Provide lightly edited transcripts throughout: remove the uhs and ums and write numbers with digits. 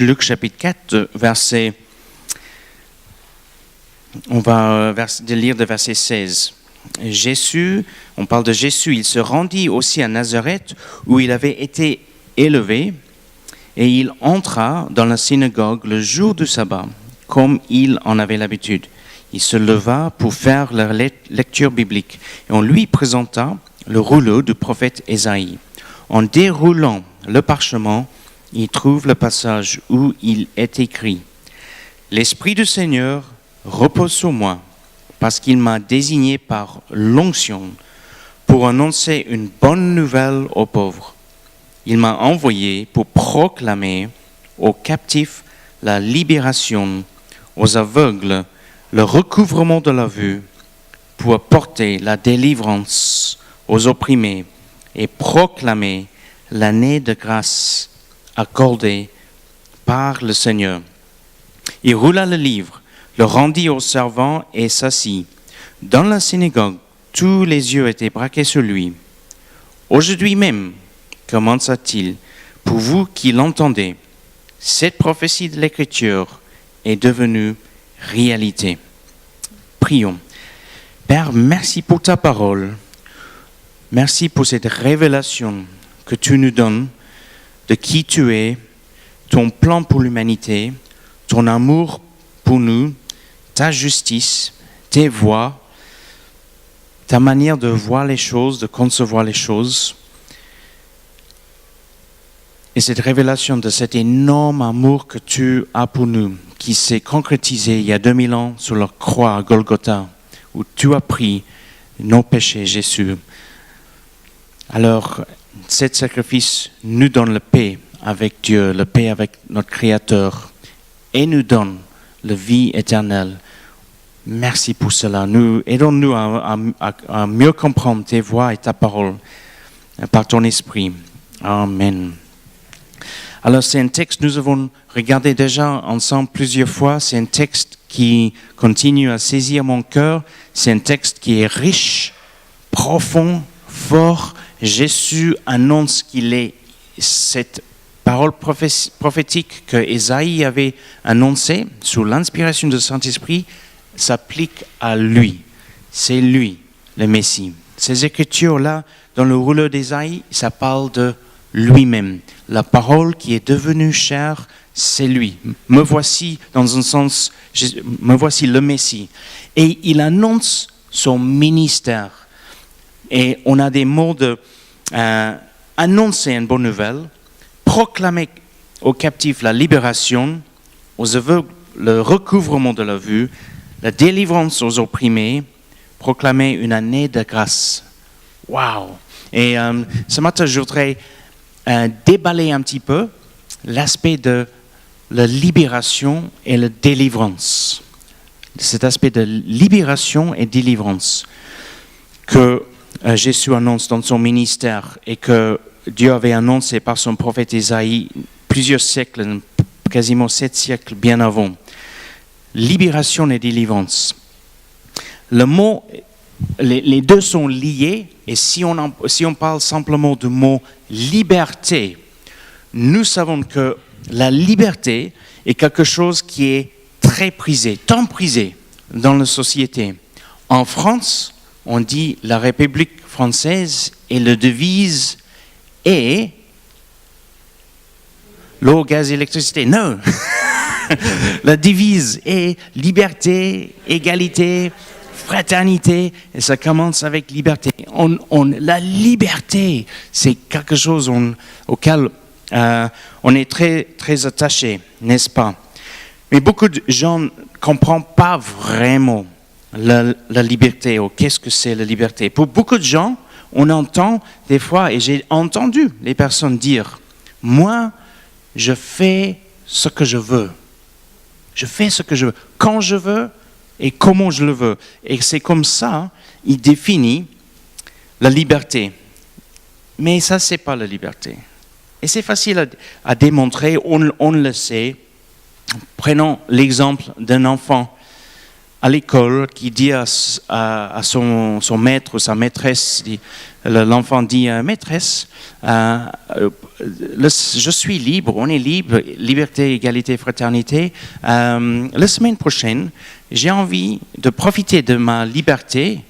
Luc chapitre 4, on va lire de verset 16. Jésus, on parle de Jésus, il se rendit aussi à Nazareth où il avait été élevé et il entra dans la synagogue le jour du sabbat comme il en avait l'habitude. Il se leva pour faire la lecture biblique et on lui présenta le rouleau du prophète Ésaïe. En déroulant le parchemin, il trouve le passage où il est écrit « L'Esprit du Seigneur repose sur moi, parce qu'il m'a désigné par l'onction pour annoncer une bonne nouvelle aux pauvres. Il m'a envoyé pour proclamer aux captifs la libération, aux aveugles le recouvrement de la vue, pour apporter la délivrance aux opprimés et proclamer l'année de grâce accordée par le Seigneur. » Il roula le livre, le rendit au servant et s'assit. Dans la synagogue, tous les yeux étaient braqués sur lui. « Aujourd'hui même, commença-t-il, pour vous qui l'entendez, cette prophétie de l'Écriture est devenue réalité. » Prions. Père, merci pour ta parole. Merci pour cette révélation que tu nous donnes de qui tu es, ton plan pour l'humanité, ton amour pour nous, ta justice, tes voies, ta manière de voir les choses, de concevoir les choses. Et cette révélation de cet énorme amour que tu as pour nous, qui s'est concrétisé il y a 2000 ans sur la croix à Golgotha, où tu as pris nos péchés, Jésus. Alors, cet sacrifice nous donne la paix avec Dieu, la paix avec notre Créateur, et nous donne la vie éternelle. Merci pour cela. Aidons-nous à mieux comprendre tes voies et ta parole par ton esprit. Amen. Alors, c'est un texte que nous avons regardé déjà ensemble plusieurs fois. C'est un texte qui continue à saisir mon cœur. C'est un texte qui est riche, profond, fort. Jésus annonce qu'il est cette parole prophétique que Ésaïe avait annoncée sous l'inspiration du Saint-Esprit s'applique à lui. C'est lui, le Messie. Ces écritures-là, dans le rouleau d'Ésaïe, ça parle de lui-même. La parole qui est devenue chair, c'est lui. Me voici, dans un sens, me voici le Messie. Et il annonce son ministère. Et on a des mots de annoncer une bonne nouvelle, proclamer aux captifs la libération, aux aveugles le recouvrement de la vue, la délivrance aux opprimés, proclamer une année de grâce. Waouh! Et ce matin, je voudrais déballer un petit peu l'aspect de la libération et la délivrance. Cet aspect de libération et délivrance que Jésus annonce dans son ministère et que Dieu avait annoncé par son prophète Ésaïe plusieurs siècles, quasiment 7 siècles bien avant. Libération et délivrance. Le mot, les deux sont liés, et si on parle simplement du mot liberté, nous savons que la liberté est quelque chose qui est très prisé, tant prisé dans la société. En France, on dit la République française et la devise est l'eau, gaz, électricité. Non. La devise est liberté, égalité, fraternité, et ça commence avec liberté. La liberté, c'est quelque chose auquel on est très, très attaché, n'est-ce pas? Mais beaucoup de gens ne comprennent pas vraiment la liberté, ou qu'est-ce que c'est la liberté. Pour beaucoup de gens, on entend des fois, et j'ai entendu les personnes dire, moi, je fais ce que je veux. Je fais ce que je veux, quand je veux et comment je le veux. Et c'est comme ça, il définit la liberté. Mais ça, c'est pas la liberté. Et c'est facile à démontrer, on le sait. Prenons l'exemple d'un enfant. à l'école qui dit à son maître ou sa maîtresse, l'enfant dit maîtresse, je suis libre, on est libre, liberté, égalité, fraternité. La semaine prochaine, j'ai envie de profiter de ma liberté,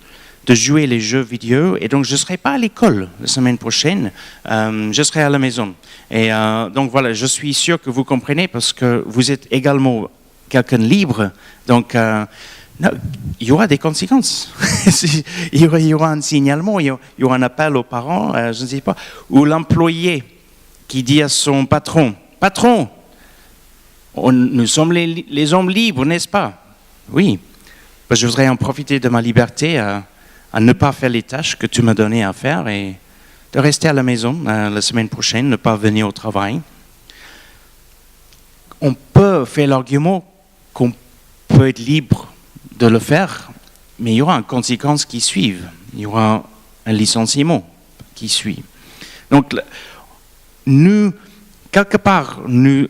de jouer les jeux vidéo, et donc je ne serai pas à l'école la semaine prochaine, je serai à la maison. Et donc voilà, je suis sûr que vous comprenez parce que vous êtes également quelqu'un libre, donc non, il y aura des conséquences. il y aura un signalement, il y aura un appel aux parents, je ne sais pas, ou l'employé qui dit à son patron, « Patron, nous sommes les hommes libres, n'est-ce pas ?» Oui, je voudrais en profiter de ma liberté à ne pas faire les tâches que tu m'as données à faire et de rester à la maison la semaine prochaine, ne pas venir au travail. On peut faire l'argument qu'on peut être libre de le faire, mais il y aura une conséquence qui suit. Il y aura un licenciement qui suit. Donc, nous, quelque part, nous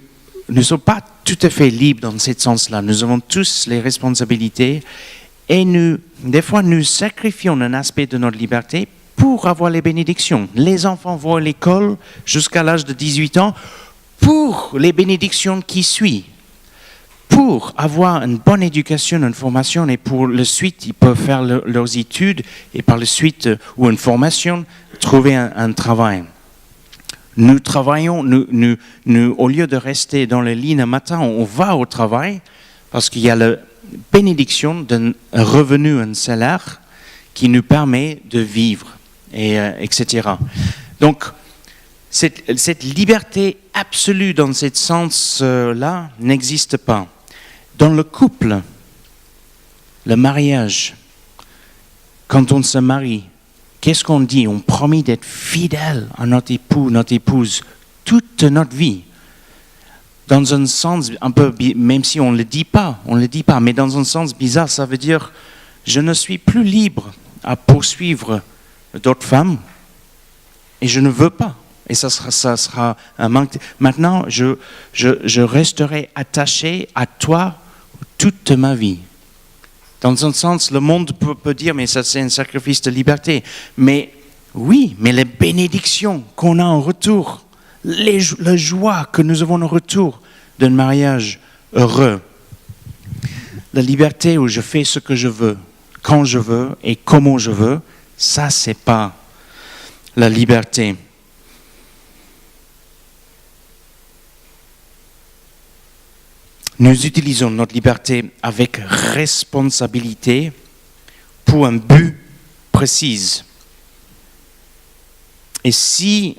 ne sommes pas tout à fait libres dans ce sens-là. Nous avons tous les responsabilités et des fois, nous sacrifions un aspect de notre liberté pour avoir les bénédictions. Les enfants vont à l'école jusqu'à l'âge de 18 ans pour les bénédictions qui suivent. Pour avoir une bonne éducation, une formation, et pour la suite, ils peuvent faire leurs études et par la suite, ou une formation, trouver un travail. Nous travaillons, au lieu de rester dans le lit le matin, on va au travail parce qu'il y a la bénédiction d'un revenu, un salaire qui nous permet de vivre, etc. Donc, cette liberté absolue dans ce sens-là n'existe pas. Dans le couple, le mariage, quand on se marie, qu'est-ce qu'on dit? On promet d'être fidèle à notre époux, notre épouse, toute notre vie. Dans un sens un peu, même si on ne le dit pas, mais dans un sens bizarre, ça veut dire je ne suis plus libre à poursuivre d'autres femmes et je ne veux pas. Et ça sera un manque. Maintenant, je resterai attaché à toi toute ma vie. Dans un sens, le monde peut dire, mais ça c'est un sacrifice de liberté. Mais oui, mais les bénédictions qu'on a en retour, la joie que nous avons en retour d'un mariage heureux, la liberté où je fais ce que je veux, quand je veux et comment je veux, ça c'est pas la liberté. Nous utilisons notre liberté avec responsabilité pour un but précis. Et si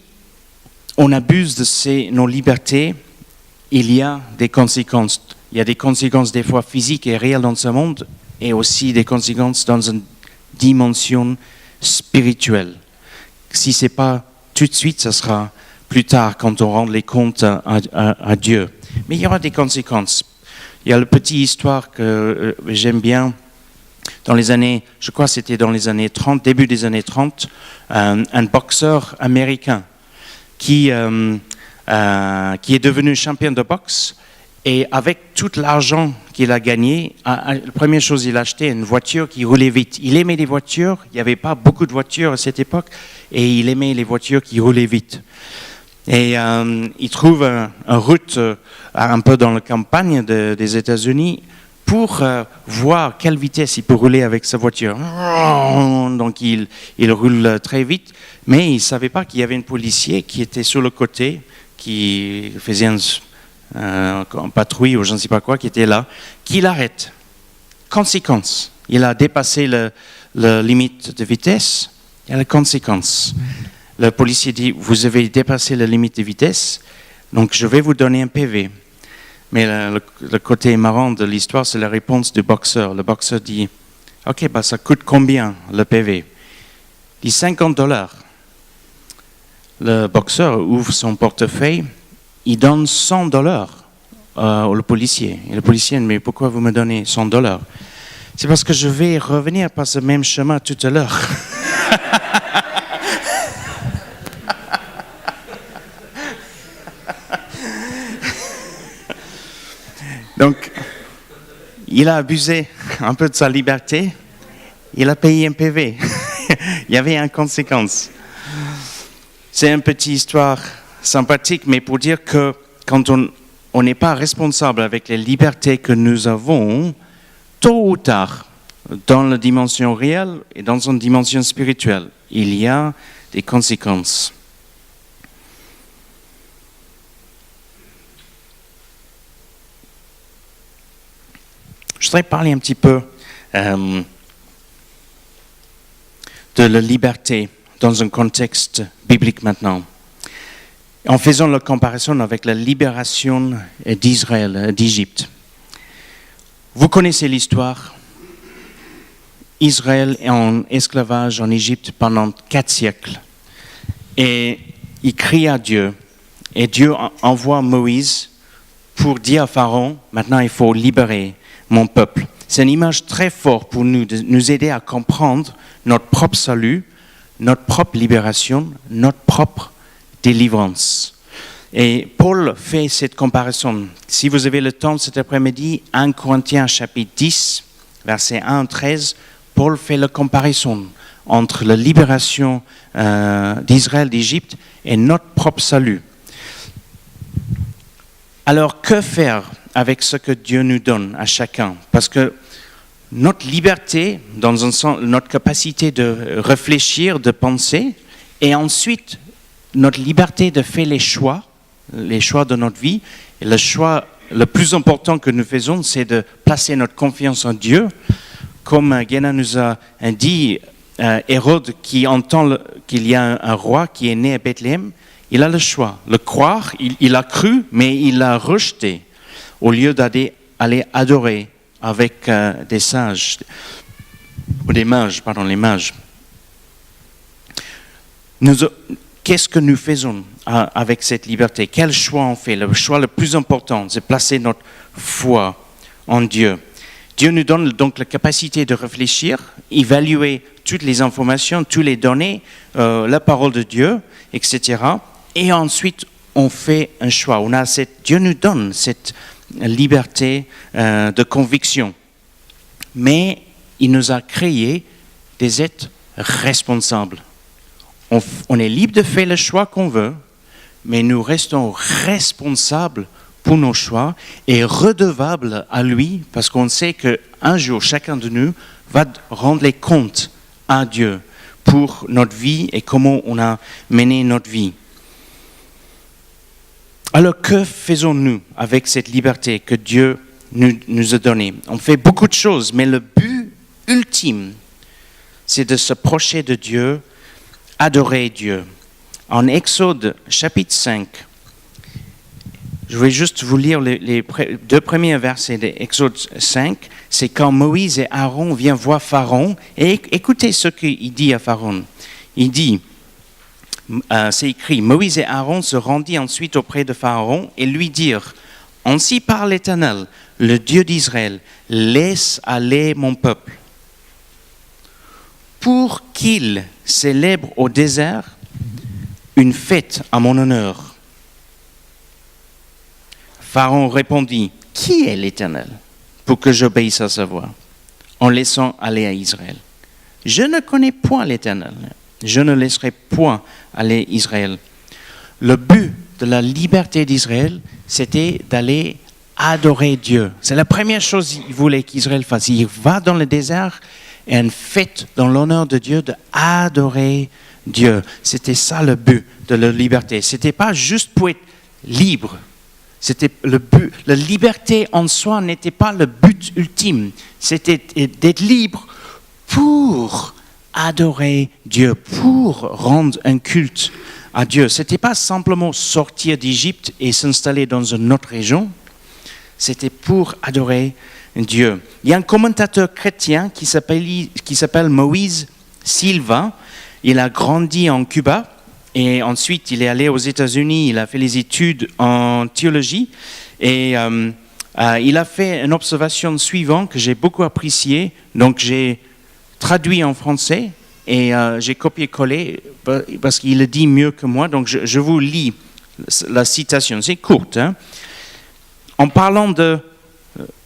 on abuse de nos libertés, il y a des conséquences. Il y a des conséquences des fois physiques et réelles dans ce monde et aussi des conséquences dans une dimension spirituelle. Si ce n'est pas tout de suite, ce sera plus tard quand on rend les comptes à Dieu. Mais il y aura des conséquences. Il y a la petite histoire que j'aime bien. Dans les années, je crois que c'était dans les années 30, début des années 30, un boxeur américain qui est devenu champion de boxe et avec tout l'argent qu'il a gagné, la première chose, il a acheté une voiture qui roulait vite. Il aimait les voitures, il n'y avait pas beaucoup de voitures à cette époque et il aimait les voitures qui roulaient vite. Et il trouve une route un peu dans la campagne des États-Unis pour voir quelle vitesse il peut rouler avec sa voiture. Donc il roule très vite, mais il ne savait pas qu'il y avait un policier qui était sur le côté, qui faisait une patrouille ou je ne sais pas quoi, qui était là, qui l'arrête. Conséquence, il a dépassé la limite de vitesse, il y a la conséquence. Le policier dit, vous avez dépassé la limite de vitesse, donc je vais vous donner un PV. Mais le côté marrant de l'histoire, c'est la réponse du boxeur. Le boxeur dit, ok, ça coûte combien le PV? Il dit $50. Le boxeur ouvre son portefeuille, il donne $100 au policier. Et le policier dit, mais pourquoi vous me donnez $100? C'est parce que je vais revenir par ce même chemin tout à l'heure. Donc, il a abusé un peu de sa liberté, il a payé un PV. Il y avait une conséquence. C'est une petite histoire sympathique, mais pour dire que quand on n'est pas responsable avec les libertés que nous avons, tôt ou tard, dans la dimension réelle et dans une dimension spirituelle, il y a des conséquences. Je voudrais parler un petit peu de la liberté dans un contexte biblique maintenant, en faisant la comparaison avec la libération d'Israël, d'Égypte. Vous connaissez l'histoire. Israël est en esclavage en Égypte pendant 4 siècles. Et il crie à Dieu. Et Dieu envoie Moïse pour dire à Pharaon, maintenant il faut libérer mon peuple. C'est une image très forte pour nous, de nous aider à comprendre notre propre salut, notre propre libération, notre propre délivrance. Et Paul fait cette comparaison. Si vous avez le temps cet après-midi, 1 Corinthiens chapitre 10, versets 1 à 13, Paul fait la comparaison entre la libération d'Israël d'Égypte et notre propre salut. Alors, que faire avec ce que Dieu nous donne à chacun? Parce que notre liberté, dans un sens, notre capacité de réfléchir, de penser, et ensuite notre liberté de faire les choix de notre vie. Et le choix le plus important que nous faisons, c'est de placer notre confiance en Dieu. Comme Guéna nous a dit, Hérode qui entend qu'il y a un roi qui est né à Bethléem, il a le choix. Le croire, il a cru, mais il l'a rejeté, au lieu d'aller adorer avec des sages, ou des mages, les mages. Qu'est-ce que nous faisons avec cette liberté? Quel choix on fait? Le choix le plus important, c'est placer notre foi en Dieu. Dieu nous donne donc la capacité de réfléchir, évaluer toutes les informations, toutes les données, la parole de Dieu, etc. Et ensuite, on fait un choix. Dieu nous donne cette liberté de conviction. Mais il nous a créés des êtres responsables. On est libre de faire le choix qu'on veut, mais nous restons responsables pour nos choix et redevables à lui, parce qu'on sait qu'un jour, chacun de nous va rendre les comptes à Dieu pour notre vie et comment on a mené notre vie. Alors, que faisons-nous avec cette liberté que Dieu nous a donnée? On fait beaucoup de choses, mais le but ultime, c'est de s'approcher de Dieu, adorer Dieu. En Exode chapitre 5, je vais juste vous lire les 2 premiers versets d'Exode 5. C'est quand Moïse et Aaron viennent voir Pharaon. Et écoutez ce qu'il dit à Pharaon. Il dit, c'est écrit, Moïse et Aaron se rendit ensuite auprès de Pharaon et lui dirent, ainsi parle l'Éternel, le Dieu d'Israël, laisse aller mon peuple, pour qu'il célèbre au désert une fête à mon honneur. Pharaon répondit, qui est l'Éternel pour que j'obéisse à sa voix, en laissant aller à Israël? Je ne connais point l'Éternel, je ne laisserai point aller Israël. Le but de la liberté d'Israël, c'était d'aller adorer Dieu. C'est la première chose qu'il voulait qu'Israël fasse. Il va dans le désert et une fête dans l'honneur de Dieu, d'adorer Dieu. C'était ça le but de la liberté. C'était pas juste pour être libre. C'était le but. La liberté en soi n'était pas le but ultime. C'était d'être libre pour adorer Dieu, pour rendre un culte à Dieu. C'était pas simplement sortir d'Égypte et s'installer dans une autre région. C'était pour adorer Dieu. Il y a un commentateur chrétien qui s'appelle Moïse Silva. Il a grandi en Cuba et ensuite il est allé aux États-Unis. Il a fait les études en théologie et il a fait une observation suivante que j'ai beaucoup appréciée. Donc j'ai traduit en français et j'ai copié-collé parce qu'il le dit mieux que moi. Donc je vous lis la citation. C'est courte, hein? En parlant de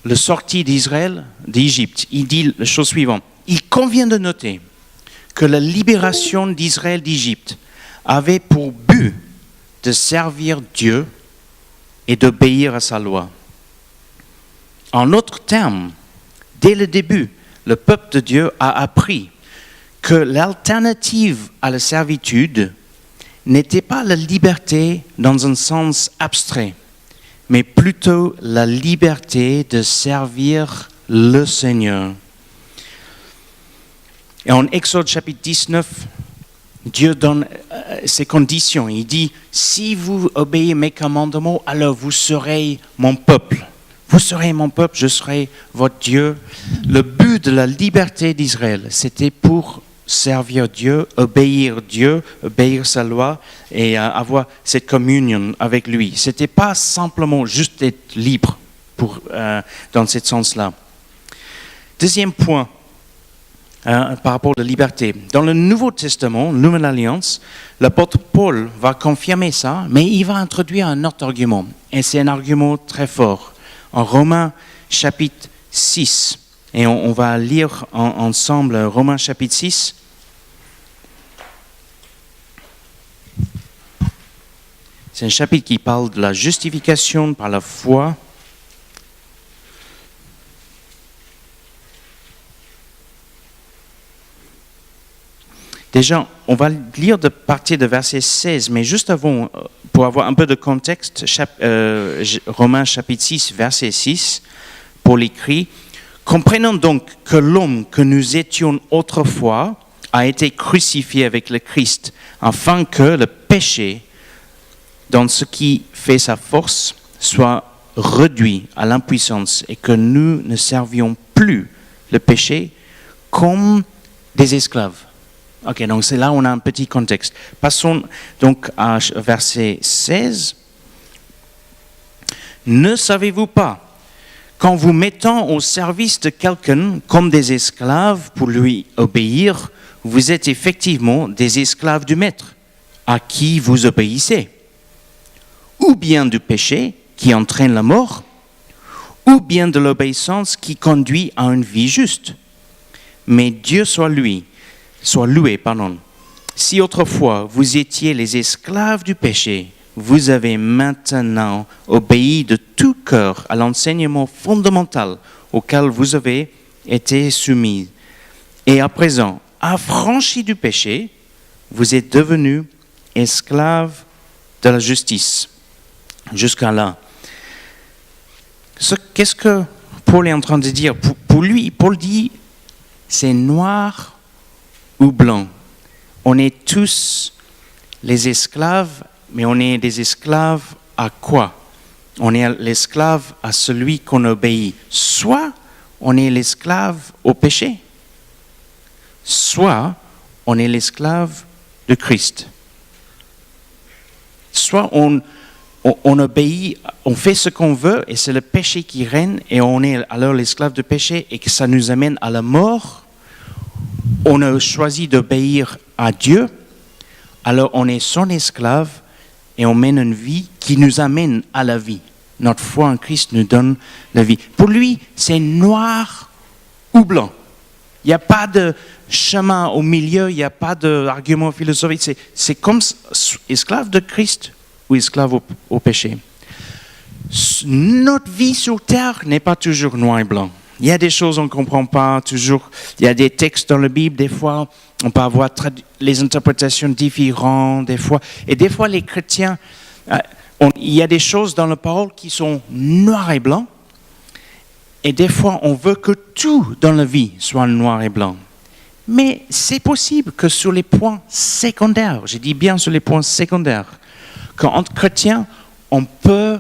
le sortie d'Israël d'Égypte, il dit la chose suivante. Il convient de noter que la libération d'Israël d'Égypte avait pour but de servir Dieu et d'obéir à sa loi. En d'autres termes, dès le début, le peuple de Dieu a appris que l'alternative à la servitude n'était pas la liberté dans un sens abstrait, mais plutôt la liberté de servir le Seigneur. Et en Exode chapitre 19, Dieu donne ses conditions. Il dit, si vous obéissez mes commandements, alors vous serez mon peuple. Vous serez mon peuple, je serai votre Dieu. Le but de la liberté d'Israël, c'était pour servir Dieu, obéir sa loi et avoir cette communion avec lui. Ce n'était pas simplement juste être libre dans ce sens-là. Deuxième point, par rapport à la liberté. Dans le Nouveau Testament, Nouvelle Alliance, l'apôtre Paul va confirmer ça, mais il va introduire un autre argument. Et c'est un argument très fort. En Romains chapitre 6, et on va lire ensemble Romains chapitre 6. C'est un chapitre qui parle de la justification par la foi. Déjà, on va lire de partir de verset 16, mais juste avant, pour avoir un peu de contexte, Romains chapitre 6, verset 6, Paul écrit « Comprenons donc que l'homme que nous étions autrefois a été crucifié avec le Christ, afin que le péché, dans ce qui fait sa force, soit réduit à l'impuissance et que nous ne servions plus le péché comme des esclaves. » Ok, donc c'est là où on a un petit contexte. Passons donc à verset 16. « Ne savez-vous pas qu'en vous mettant au service de quelqu'un comme des esclaves pour lui obéir, vous êtes effectivement des esclaves du maître, à qui vous obéissez, ou bien du péché qui entraîne la mort, ou bien de l'obéissance qui conduit à une vie juste. Mais Dieu soit loué. Si autrefois vous étiez les esclaves du péché, vous avez maintenant obéi de tout cœur à l'enseignement fondamental auquel vous avez été soumis. Et à présent, affranchis du péché, vous êtes devenus esclaves de la justice. Jusqu'à là. Qu'est-ce que Paul est en train de dire? Pour lui, Paul dit, c'est noir ou blanc. On est tous les esclaves, mais on est des esclaves à quoi? On est l'esclave à celui qu'on obéit. Soit on est l'esclave au péché, soit on est l'esclave de Christ. Soit on obéit, on fait ce qu'on veut et c'est le péché qui règne et on est alors l'esclave du péché et que ça nous amène à la mort. On a choisi d'obéir à Dieu, alors on est son esclave et on mène une vie qui nous amène à la vie. Notre foi en Christ nous donne la vie. Pour lui, c'est noir ou blanc. Il n'y a pas de chemin au milieu, il n'y a pas d'argument philosophique. C'est comme esclave de Christ ou esclave au péché. Notre vie sur terre n'est pas toujours noir et blanc. Il y a des choses qu'on ne comprend pas toujours. Il y a des textes dans la Bible, des fois, on peut avoir les interprétations différentes, des fois. Et des fois, les chrétiens, il y a des choses dans la parole qui sont noir et blanc. Et des fois, on veut que tout dans la vie soit noir et blanc. Mais c'est possible que sur les points secondaires, je dis bien sur les points secondaires, qu'entre chrétiens, on peut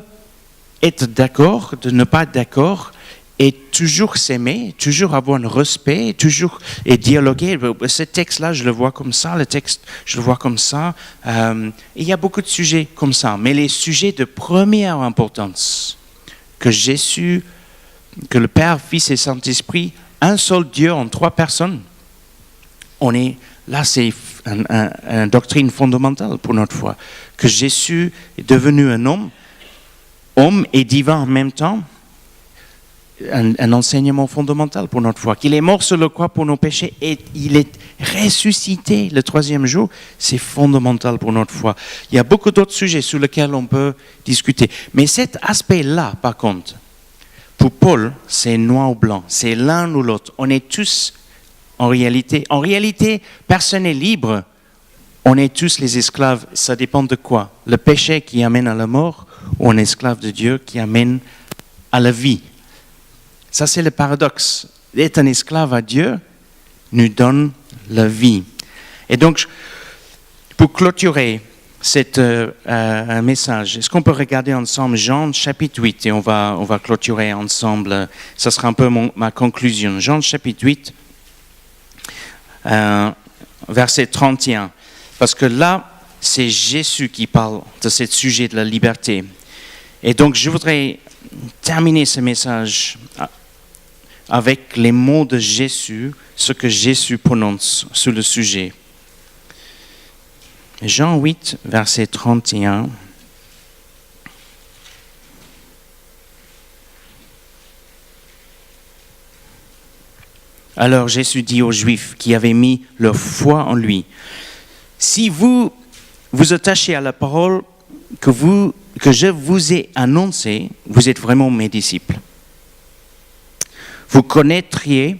être d'accord, de ne pas être d'accord, et toujours s'aimer, toujours avoir un respect, toujours et dialoguer. Ce texte-là, je le vois comme ça, le texte, je le vois comme ça. Il y a beaucoup de sujets comme ça, mais les sujets de première importance, que Jésus, que le Père, Fils et Saint-Esprit, un seul Dieu en trois personnes, là c'est une doctrine fondamentale pour notre foi, que Jésus est devenu un homme et divin en même temps, un enseignement fondamental pour notre foi. Qu'il est mort sur le croix pour nos péchés et il est ressuscité le troisième jour, c'est fondamental pour notre foi. Il y a beaucoup d'autres sujets sur lesquels on peut discuter. Mais cet aspect-là, par contre, pour Paul, c'est noir ou blanc, c'est l'un ou l'autre. On est tous, en réalité, personne n'est libre. On est tous les esclaves, ça dépend de quoi? Le péché qui amène à la mort ou un esclave de Dieu qui amène à la vie. Ça, c'est le paradoxe. Être un esclave à Dieu nous donne la vie. Et donc, pour clôturer un message, est-ce qu'on peut regarder ensemble Jean chapitre 8 et on va clôturer ensemble. Ça sera un peu ma conclusion. Jean chapitre 8, verset 31. Parce que là, c'est Jésus qui parle de ce sujet de la liberté. Et donc, je voudrais terminer ce message avec les mots de Jésus, ce que Jésus prononce sur le sujet. Jean 8, verset 31. Alors Jésus dit aux Juifs qui avaient mis leur foi en lui, « Si vous vous attachez à la parole que je vous ai annoncée, vous êtes vraiment mes disciples. Vous connaîtriez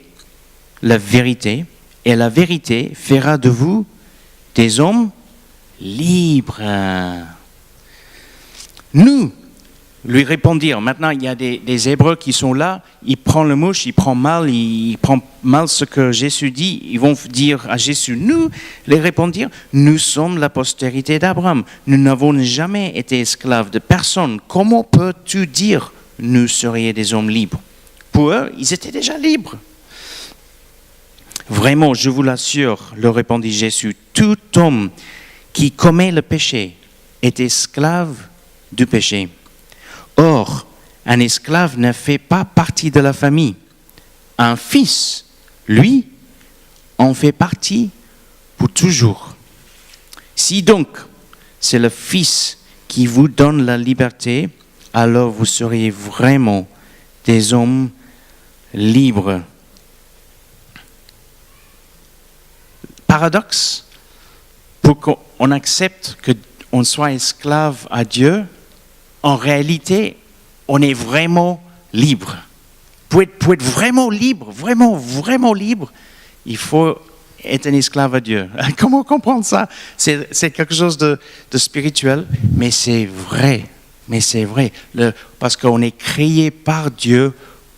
la vérité, et la vérité fera de vous des hommes libres. » Nous, lui répondirent. Maintenant, il y a des Hébreux qui sont là, ils prennent le mouche, ils prennent mal ce que Jésus dit, ils vont dire à Jésus, nous, les répondirent, nous sommes la postérité d'Abraham, nous n'avons jamais été esclaves de personne, comment peux-tu dire, nous serions des hommes libres? Pour eux, ils étaient déjà libres. Vraiment, je vous l'assure, leur répondit Jésus, tout homme qui commet le péché est esclave du péché. Or, un esclave ne fait pas partie de la famille. Un fils, lui, en fait partie pour toujours. Si donc c'est le Fils qui vous donne la liberté, alors vous seriez vraiment des hommes libres. Paradoxe, pour qu'on accepte qu'on soit esclave à Dieu, en réalité, on est vraiment libre. Pour être vraiment libre, vraiment libre, il faut être un esclave à Dieu. Comment comprendre ça? C'est quelque chose de spirituel, mais c'est vrai. Parce qu'on est créé par Dieu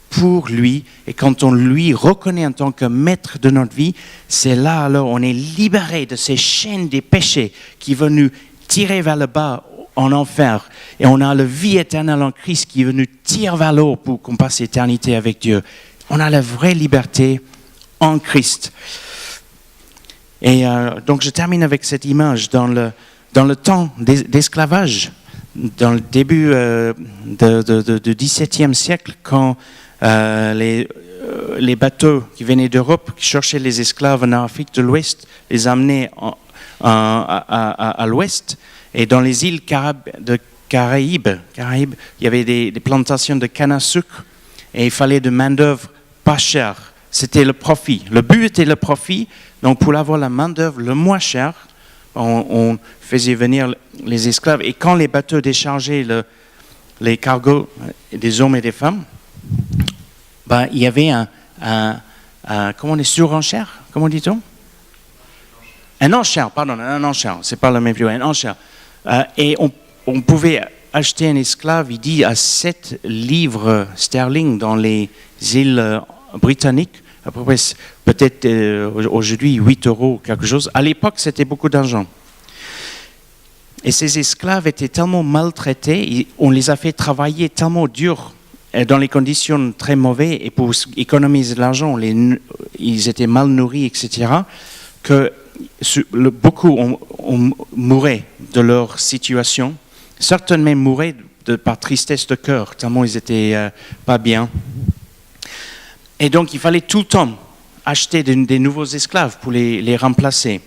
pour lui, et quand on lui reconnaît en tant que maître de notre vie, c'est là alors on est libéré de ces chaînes des péchés qui veulent nous tirer vers le bas, en enfer, et on a la vie éternelle en Christ qui veut nous tirer vers le haut pour qu'on passe l'éternité avec Dieu. On a la vraie liberté en Christ. Et donc je termine avec cette image dans le temps d'esclavage, dans le début du XVIIe siècle, quand les bateaux qui venaient d'Europe, qui cherchaient les esclaves en Afrique de l'Ouest, les amenaient à l'Ouest. Et dans les îles Caraïbes, il y avait des plantations de canne à sucre et il fallait de main-d'œuvre pas chère. C'était le profit. Le but était le profit. Donc, pour avoir la main-d'œuvre le moins chère, on faisait venir les esclaves. Et quand les bateaux déchargeaient les cargos des hommes et des femmes, il y avait comment on dit, surenchère, comment dit-on? Un enchère, c'est pas le même prix, un enchère. Et on pouvait acheter un esclave, il dit, à 7 livres sterling dans les îles britanniques, à peu près, peut-être aujourd'hui 8 euros quelque chose. À l'époque, c'était beaucoup d'argent. Et ces esclaves étaient tellement maltraités, on les a fait travailler tellement dur, dans les conditions très mauvaises, et pour économiser de l'argent, ils étaient mal nourris, etc., que beaucoup mouraient de leur situation. Certains même mouraient par tristesse de cœur, tellement ils n'étaient pas bien. Et donc, il fallait tout le temps acheter des nouveaux esclaves pour les remplacer.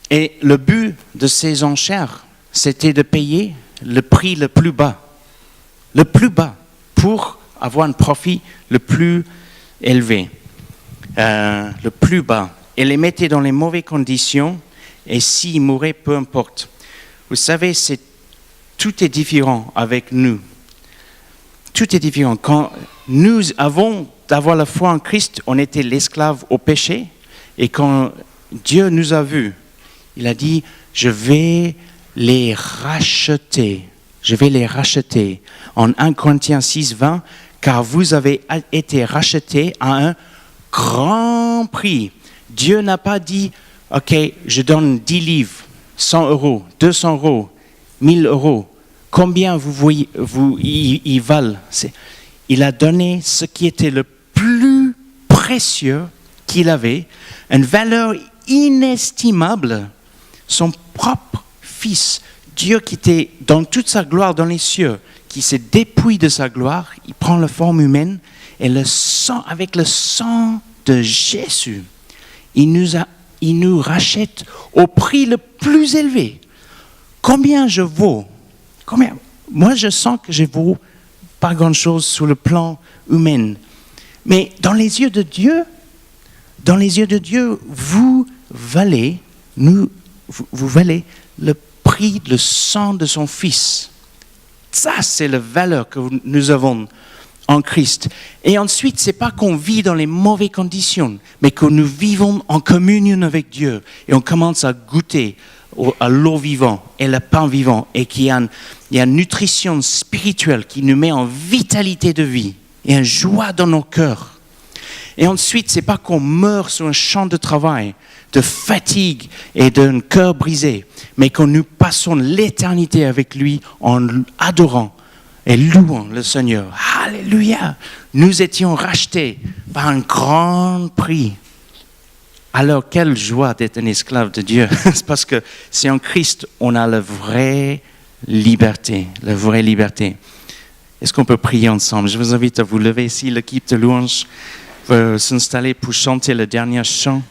Et le but de ces enchères, c'était de payer le prix le plus bas le plus bas, pour avoir un profit le plus élevé, le plus bas, et les mettait dans les mauvaises conditions, et s'ils mouraient, peu importe. Vous savez, tout est différent avec nous. Tout est différent. Quand nous, avant d'avoir la foi en Christ, on était l'esclave au péché, et quand Dieu nous a vus, il a dit, je vais les racheter. Je vais les racheter. En 1 Corinthiens 6, 20, car vous avez été rachetés à un grand prix. Dieu n'a pas dit, OK, je donne 10 livres, 100 euros, 200 euros, 1000 euros. Combien ils valent? Il a donné ce qui était le plus précieux qu'il avait, une valeur inestimable, son propre Fils, Dieu qui était dans toute sa gloire dans les cieux, qui s'est dépouillé de sa gloire, il prend la forme humaine et avec le sang de Jésus, il nous rachète au prix le plus élevé. Combien je vaux? Moi, je sens que je ne vaux pas grand-chose sur le plan humain. Mais dans les yeux de Dieu, vous valez le prix, le sang de son Fils. Ça, c'est la valeur que nous avons en Christ. Et ensuite, ce n'est pas qu'on vit dans les mauvaises conditions, mais que nous vivons en communion avec Dieu et on commence à goûter à l'eau vivante et le pain vivant et qu'il y a une nutrition spirituelle qui nous met en vitalité de vie et une joie dans nos cœurs. Et ensuite, ce n'est pas qu'on meurt sur un champ de travail, de fatigue et d'un cœur brisé, mais que nous passons l'éternité avec lui en adorant et louant le Seigneur. Alléluia! Nous étions rachetés par un grand prix. Alors, quelle joie d'être un esclave de Dieu. C'est parce que c'est en Christ on a la vraie liberté. La vraie liberté. Est-ce qu'on peut prier ensemble? Je vous invite à vous lever ici. L'équipe de louange va s'installer pour chanter le dernier chant.